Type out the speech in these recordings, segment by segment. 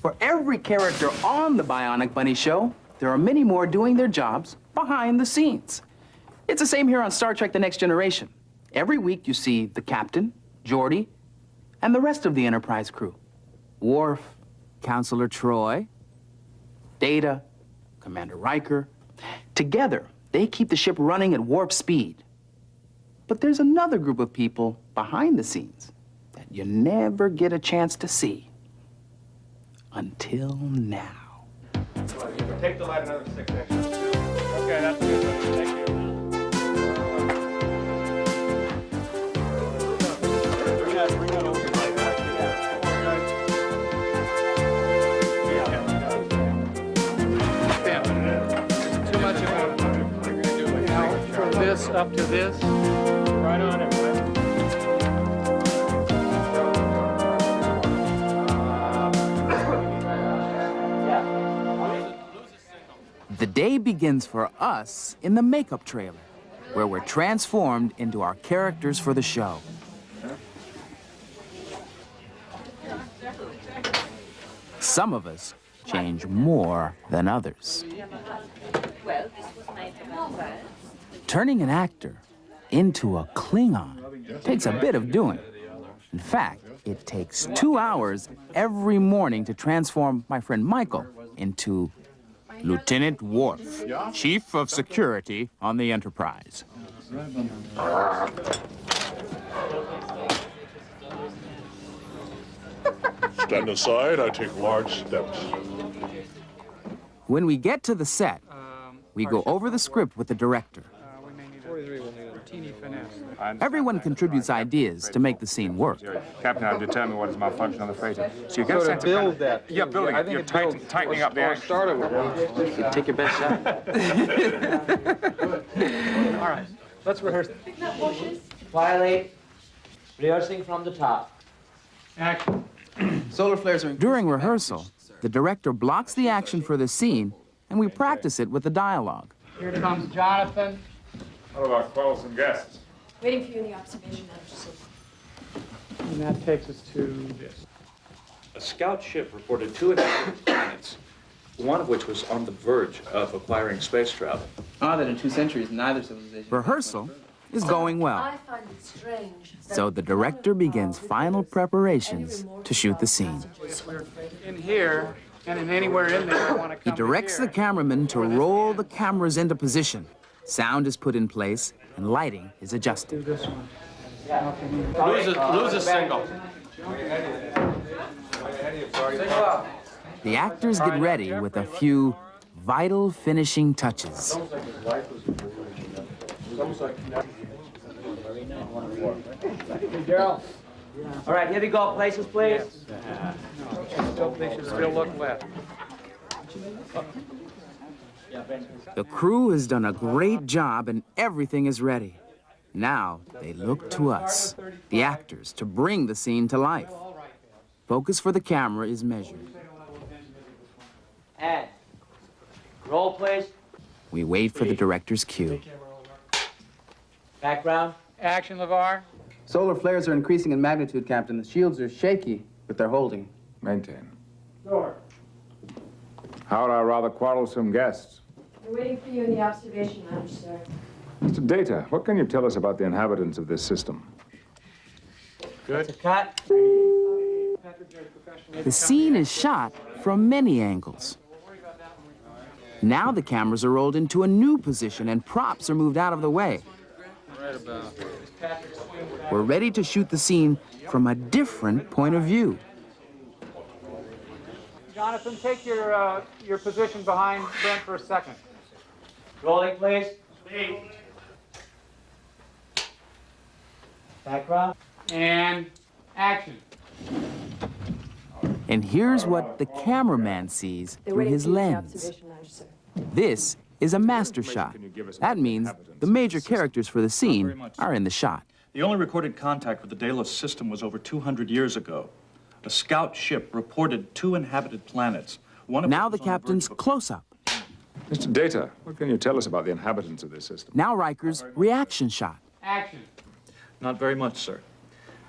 For every character on the Bionic Bunny show, there are many more doing their jobs behind the scenes. It's the same here on Star Trek: The Next Generation. Every week you see the captain, Geordi, and the rest of the Enterprise crew. Worf, Counselor Troy, Data, Commander Riker. Together, they keep the ship running at warp speed. But there's another group of people behind the scenes that you never get a chance to see. Until now. Take the light another 6 inches. Okay, that's good. Thank you. Bring that over. Too much of a, from this up to this. Right on it, right? The day begins for us in the makeup trailer, where we're transformed into our characters for the show. Some of us change more than others. Turning an actor into a Klingon takes a bit of doing. In fact, it takes 2 hours every morning to transform my friend Michael into Lieutenant Worf, Chief of Security on the Enterprise. Stand aside, I take large steps. When we get to the set, we go over the script with the director. Everyone contributes ideas to make the scene work. Captain, I've determined what is malfunction on the freighter. So you get a sense of build that. Yeah, building it. You're tightening up the action. Start it with You take your best shot. All right, let's rehearse. Twilight, rehearsing from the top. Action. Solar flares are During rehearsal, the director blocks the action for the scene, and we practice it with the dialogue. Here comes Jonathan. What about quarrelsome guests? Waiting for you in the observation lounge. And that takes us to this. A scout ship reported 2 inhabited planets, one of which was on the verge of acquiring space travel. Odd that in 2 centuries, neither civilization... Rehearsal is going well. I find it strange. So the director begins final preparations to shoot the scene. In here, and in anywhere in there, I want to come He directs the cameraman to roll the cameras into position. Sound is put in place, and lighting is adjusted. this one. Lose a single. The actors get ready with a few vital finishing touches. All right, here we go. Places, please. They should still look left. The crew has done a great job and everything is ready. Now they look to us, the actors, to bring the scene to life. Focus for the camera is measured. And roll, please. We wait for the director's cue. Background. Action, LeVar. Solar flares are increasing in magnitude, Captain. The shields are shaky, but they're holding. Maintain. Door. How are our rather quarrelsome guests? We're waiting for you in the observation lounge, sir. Mr. Data, what can you tell us about the inhabitants of this system? It's a cut. The scene is shot from many angles. Now the cameras are rolled into a new position and props are moved out of the way. We're ready to shoot the scene from a different point of view. Jonathan, take your position behind Brent for a second. Rolling, please. Background. And action. And here's what the cameraman sees through his lens. This is a master shot. That means the major characters for the scene are in the shot. The only recorded contact with the Delos system was over 200 years ago. A scout ship reported 2 inhabited planets. Now the captain's close-up. Mr. Data, what can you tell us about the inhabitants of this system? Now Riker's reaction shot. Action. Not very much, sir.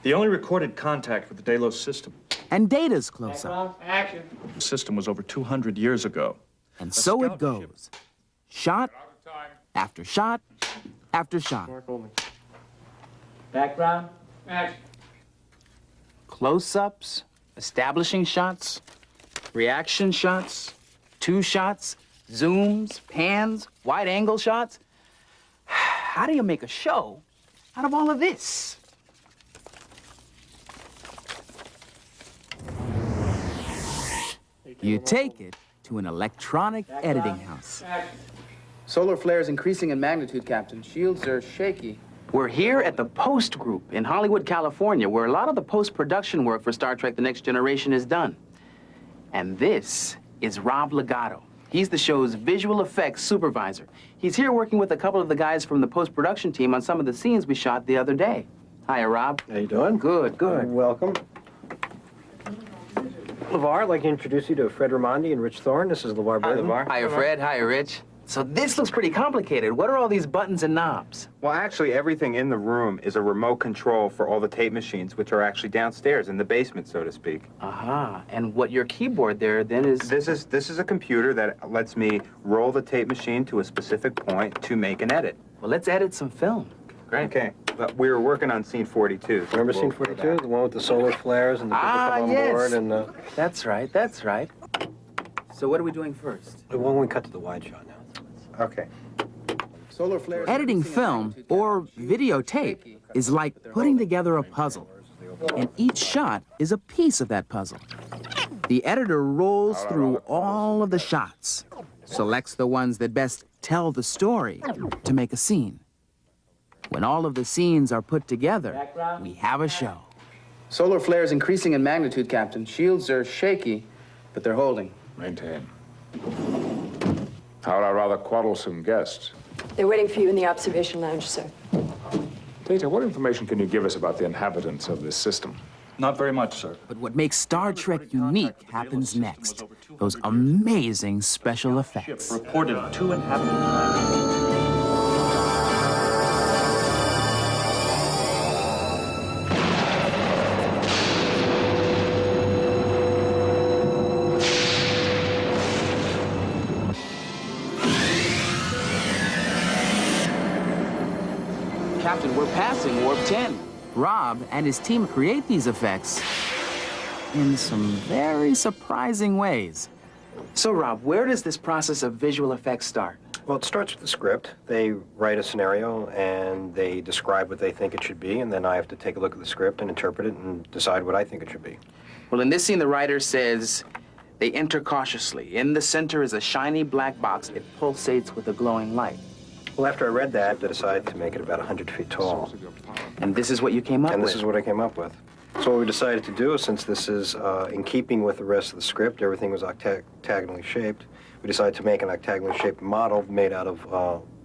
The only recorded contact with the Delos system and Data's close-up. Background. Action. The system was over 200 years ago. And so it scout goes. Shot after shot after shot. Background. Action. Close-ups, establishing shots, reaction shots, two shots, zooms, pans, wide-angle shots. How do you make a show out of all of this? You take it to an electronic editing house. Action. Solar flares increasing in magnitude, Captain. Shields are shaky. We're here at the Post Group in Hollywood, California, where a lot of the post-production work for Star Trek The Next Generation is done. And this is Rob Legato. He's the show's visual effects supervisor. He's here working with a couple of the guys from the post-production team on some of the scenes we shot the other day. Hiya, Rob. How you doing? Good, good. Welcome. LeVar, I'd like to introduce you to Fred Raimondi and Rich Thorne. This is LeVar Burton. Hiya, Fred. Hiya, Rich. So this looks pretty complicated. What are all these buttons and knobs? Well, actually, everything in the room is a remote control for all the tape machines, which are actually downstairs in the basement, so to speak. Aha. And what your keyboard there then is... This is a computer that lets me roll the tape machine to a specific point to make an edit. Well, let's edit some film. Great. Okay. But we were working on scene 42. Remember scene 42? The one with the solar flares and the people come on board and That's right, that's right. So what are we doing first? the one we cut to the wide shot now. Okay. Solar flares. Editing film or videotape is like putting together a puzzle. And each shot is a piece of that puzzle. The editor rolls through all of the shots, selects the ones that best tell the story to make a scene. When all of the scenes are put together, we have a show. Solar flares increasing in magnitude, Captain. Shields are shaky, but they're holding. Maintain. How would I rather quarrelsome guest? They're waiting for you in the observation lounge, sir. Data, what information can you give us about the inhabitants of this system? Not very much, sir. But what makes Star Trek unique happens next. Those amazing special effects. Reported 2 inhabited planets. Captain, we're passing Warp 10. Rob and his team create these effects in some very surprising ways. So, Rob, where does this process of visual effects start? Well, it starts with the script. They write a scenario and they describe what they think it should be, and then I have to take a look at the script and interpret it and decide what I think it should be. Well, in this scene, the writer says, they enter cautiously. In the center is a shiny black box. It pulsates with a glowing light. Well, after I read that, I decided to make it about 100 feet tall. And this is what you came up with? And this is what I came up with. So what we decided to do, since this is in keeping with the rest of the script, everything was octagonally shaped, we decided to make an octagonally shaped model made out of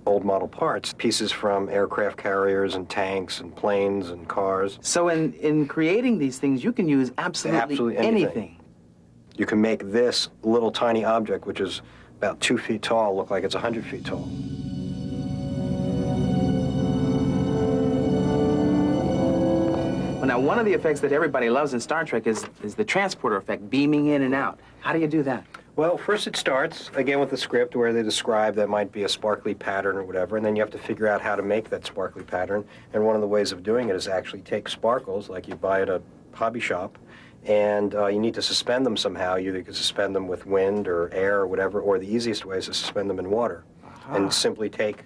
old model parts, pieces from aircraft carriers and tanks and planes and cars. So in creating these things, you can use absolutely anything. You can make this little tiny object, which is about 2 feet tall, look like it's 100 feet tall. Well, now, one of the effects that everybody loves in Star Trek is the transporter effect, beaming in and out. How do you do that? Well, first it starts, again, with the script where they describe that might be a sparkly pattern or whatever, and then you have to figure out how to make that sparkly pattern. And one of the ways of doing it is actually take sparkles, like you buy at a hobby shop, and you need to suspend them somehow. You either can suspend them with wind or air or whatever, or the easiest way is to suspend them in water. And simply take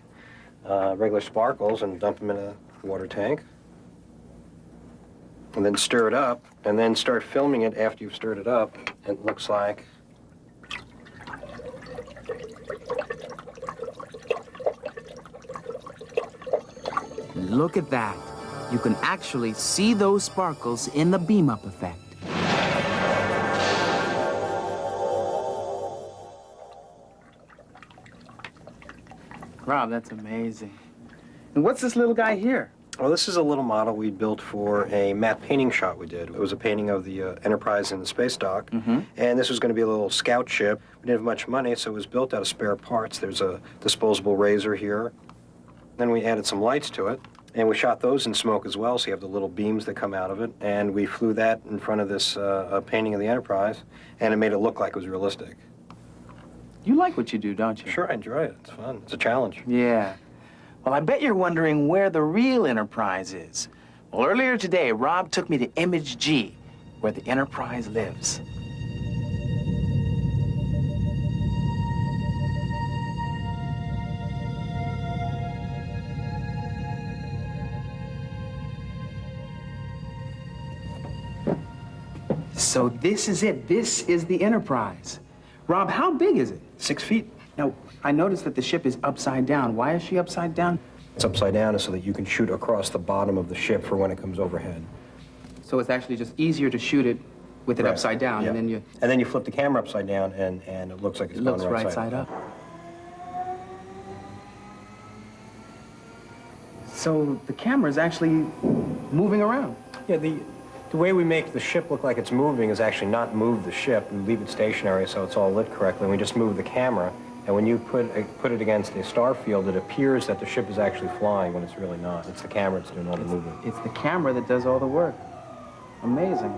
regular sparkles and dump them in a water tank, and then stir it up, and then start filming it after you've stirred it up. It looks like... Look at that. You can actually see those sparkles in the beam-up effect. Rob, that's amazing. And what's this little guy here? Well, this is a little model we built for a matte painting shot we did. It was a painting of the Enterprise in the space dock, and this was going to be a little scout ship. We didn't have much money, so it was built out of spare parts. There's a disposable razor here. Then we added some lights to it, And we shot those in smoke as well, so you have the little beams that come out of it. And we flew that in front of this painting of the Enterprise, and it made it look like it was realistic. You like what you do, don't you? Sure, I enjoy it. It's fun. It's a challenge. Yeah. Well, I bet you're wondering where the real Enterprise is. Well, earlier today, Rob took me to Image G, where the Enterprise lives. So this is it. This is the Enterprise. Rob, how big is it? 6 feet. Now, I noticed that the ship is upside down. Why is she upside down? It's upside down so that you can shoot across the bottom of the ship for when it comes overhead. So it's actually just easier to shoot it with it Right. upside down, Yeah. and then you flip the camera upside down, and it looks like it's it going looks right side up. So the camera is actually moving around. Yeah, the way we make the ship look like it's moving is actually not move the ship. We leave it stationary so it's all lit correctly, and we just move the camera. And when you put it against a star field, it appears that the ship is actually flying when it's really not. It's the camera that's doing all the movement. It's the camera that does all the work. Amazing.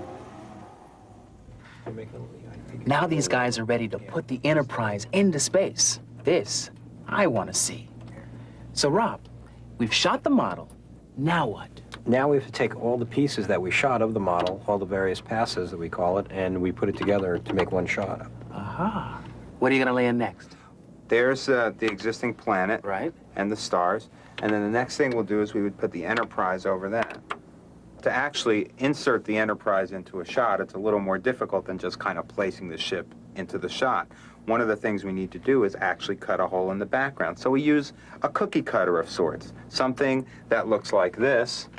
Now these guys are ready to put the Enterprise into space. This, I want to see. So, Rob, we've shot the model. Now what? Now we have to take all the pieces that we shot of the model, all the various passes that we call it, and we put it together to make one shot. Aha. What are you going to lay in next? There's the existing planet. Right. And the stars. And then the next thing we'll do is we would put the Enterprise over that. To actually insert the Enterprise into a shot, it's a little more difficult than just kind of placing the ship into the shot. One of the things we need to do is actually cut a hole in the background. So we use a cookie cutter of sorts, something that looks like this.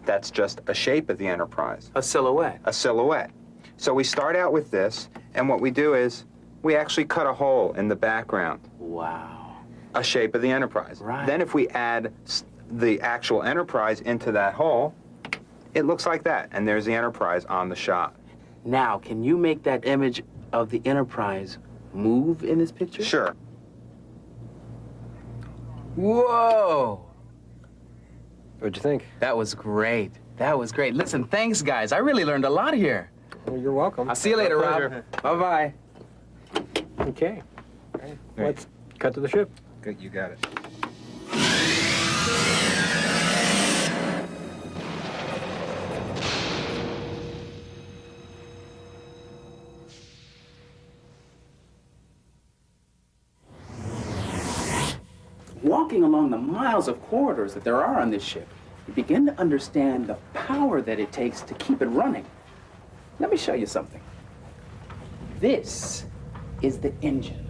That's just a shape of the Enterprise. A silhouette. A silhouette. So we start out with this, and what we do is we actually cut a hole in the background. Wow. A shape of the Enterprise. Right. Then if we add the actual Enterprise into that hole, it looks like that, and there's the Enterprise on the shot. Now, can you make that image of the Enterprise move in this picture? Sure. Whoa! What'd you think? That was great. That was great. Listen, thanks, guys. I really learned a lot here. Well, you're welcome. I'll see you later, Rob. Bye-bye. Okay. Let's cut to the ship. Good, you got it. Walking along the miles of corridors that there are on this ship, you begin to understand the power that it takes to keep it running. Let me show you something. This is the engine.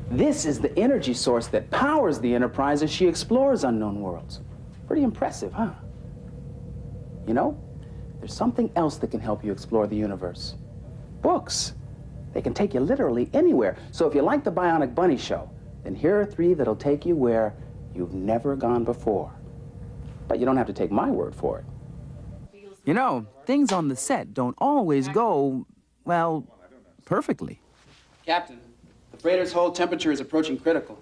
This is the energy source that powers the Enterprise as she explores unknown worlds. Pretty impressive, huh? You know, there's something else that can help you explore the universe. Books. They can take you literally anywhere. So if you like the Bionic Bunny show, then here are 3 that'll take you where you've never gone before. But you don't have to take my word for it. You know, things on the set don't always go, well, perfectly. Captain, the freighter's hold temperature is approaching critical.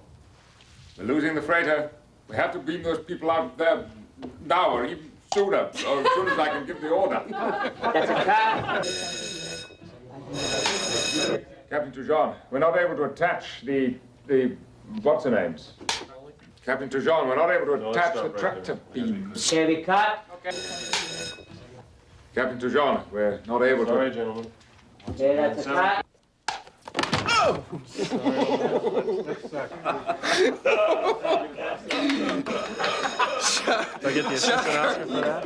We're losing the freighter. We have to beam those people out there now or even sooner, or as soon as I can give the order. That's a car. Captain Toujon, we're not able to attach the what's the names? Captain Toujon, we're not able to attach the tractor beams. Okay, we cut. Captain Toujon, we're not able to. Sorry, gentlemen. Okay, that's a cut. Do I get the assistant Oscar for that?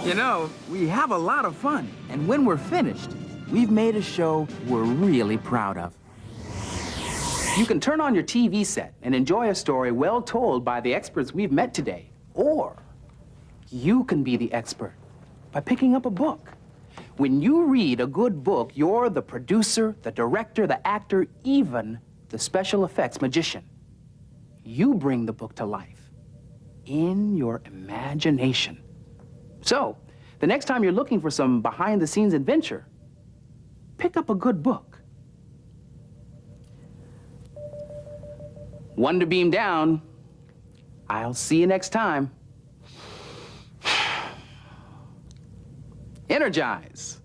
You know, we have a lot of fun. And when we're finished, we've made a show we're really proud of. You can turn on your TV set and enjoy a story well told by the experts we've met today. Or you can be the expert by picking up a book. When you read a good book, you're the producer, the director, the actor, even the special effects magician. You bring the book to life in your imagination. So, the next time you're looking for some behind-the-scenes adventure, pick up a good book. one to beam down. I'll see you next time. Energize.